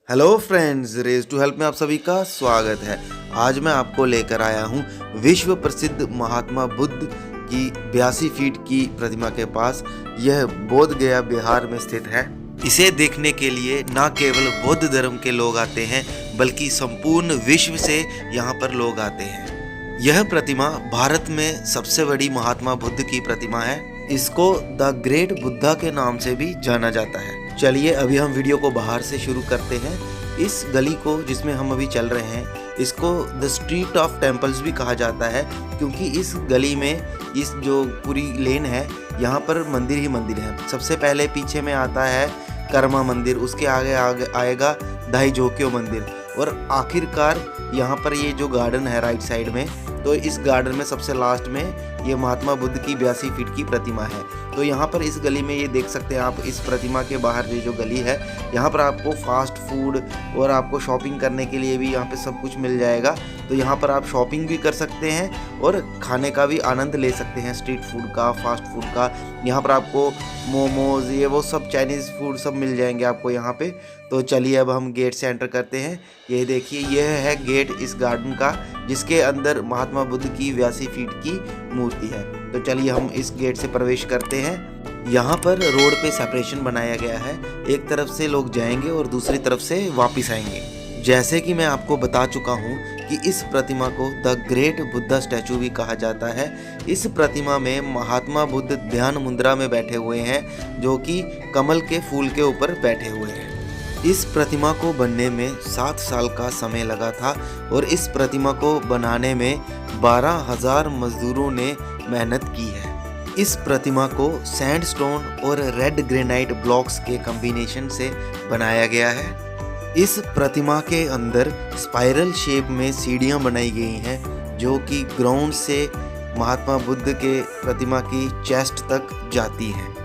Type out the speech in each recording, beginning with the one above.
Hello friends, raise to help में आप सभी का स्वागत है। आज मैं आपको लेकर आया हूँ विश्व प्रसिद्ध महात्मा बुद्ध की 82 फीट की प्रतिमा के पास। यह बोध गया बिहार में स्थित है। इसे देखने के लिए न केवल बौद्ध धर्म के लोग आते हैं बल्कि संपूर्ण विश्व से यहाँ पर लोग आते हैं। यह प्रतिमा भारत में सबसे बड़ी महात्मा बुद्ध की प्रतिमा है। इसको द ग्रेट बुद्धा के नाम से भी जाना जाता है। चलिए अभी हम वीडियो को बाहर से शुरू करते हैं। इस गली को जिसमें हम अभी चल रहे हैं, इसको द स्ट्रीट ऑफ टेम्पल्स भी कहा जाता है, क्योंकि इस गली में इस जो पूरी लेन है यहाँ पर मंदिर ही मंदिर है। सबसे पहले पीछे में आता है कर्मा मंदिर, उसके आगे आएगा दाई जोक्यो मंदिर, और आखिरकार यहाँ पर ये जो गार्डन है राइट साइड में, तो इस गार्डन में सबसे लास्ट में ये महात्मा बुद्ध की 82 फीट की प्रतिमा है। तो यहाँ पर इस गली में ये देख सकते हैं आप, इस प्रतिमा के बाहर ये जो गली है, यहाँ पर आपको फास्ट फूड और आपको शॉपिंग करने के लिए भी यहाँ पे सब कुछ मिल जाएगा। तो यहाँ पर आप शॉपिंग भी कर सकते हैं और खाने का भी आनंद ले सकते हैं, स्ट्रीट फूड का, फास्ट फूड का। यहाँ पर आपको मोमोज, ये वो सब चाइनीज़ फूड सब मिल जाएंगे आपको यहाँ पे। तो चलिए अब हम गेट से एंटर करते हैं। ये देखिए, यह है गेट इस गार्डन का, जिसके अंदर महात्मा बुद्ध की 82 फीट की मूर्ति है। तो चलिए हम इस गेट से प्रवेश करते हैं। यहाँ पर रोड पे सेपरेशन बनाया गया है, एक तरफ से लोग जाएंगे और दूसरी तरफ से वापस आएंगे। जैसे कि मैं आपको बता चुका हूँ कि इस प्रतिमा को द ग्रेट बुद्धा स्टैचू भी कहा जाता है। इस प्रतिमा में महात्मा बुद्ध ध्यान मुद्रा में बैठे हुए हैं, जो कि कमल के फूल के ऊपर बैठे हुए हैं। इस प्रतिमा को बनने में 7 साल का समय लगा था और इस प्रतिमा को बनाने में 12,000 मजदूरों ने मेहनत की है। इस प्रतिमा को सैंडस्टोन और रेड ग्रेनाइट ब्लॉक्स के कॉम्बिनेशन से बनाया गया है। इस प्रतिमा के अंदर स्पाइरल शेप में सीढ़ियां बनाई गई हैं, जो कि ग्राउंड से महात्मा बुद्ध के प्रतिमा की चेस्ट तक जाती हैं।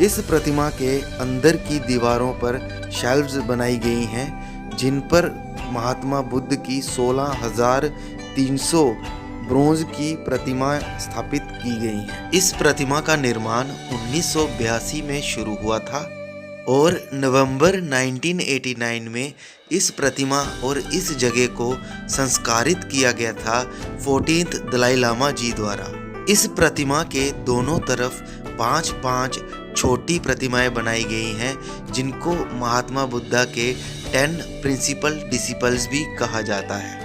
इस प्रतिमा के अंदर की दीवारों पर शेल्व्स बनाई गई हैं, जिन पर महात्मा बुद्ध की 16,300 ब्रोंज की प्रतिमा स्थापित की गई हैं। इस प्रतिमा का निर्माण 1982 में शुरू हुआ था और नवंबर 1989 में इस प्रतिमा और इस जगह को संस्कारित किया गया था 14th दलाई लामा जी द्वारा। इस प्रतिमा के दोनों तरफ 5-5 छोटी प्रतिमाएं बनाई गई हैं, जिनको महात्मा बुद्धा के 10 प्रिंसिपल डिसिपल्स भी कहा जाता है।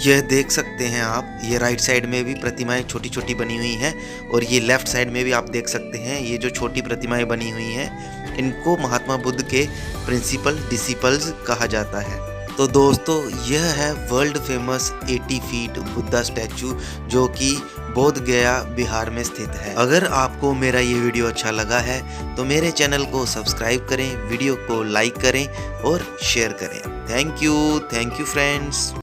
यह देख सकते हैं आप, ये राइट साइड में भी प्रतिमाएं छोटी छोटी बनी हुई हैं और ये लेफ्ट साइड में भी आप देख सकते हैं, ये जो छोटी प्रतिमाएं बनी हुई हैं, इनको महात्मा बुद्ध के प्रिंसिपल डिसिपल्स कहा जाता है। तो दोस्तों, यह है world famous 80 feet Buddha statue, जो कि बोध गया बिहार में स्थित है। अगर आपको मेरा ये वीडियो अच्छा लगा है तो मेरे चैनल को सब्सक्राइब करें, वीडियो को लाइक करें और शेयर करें। Thank you friends.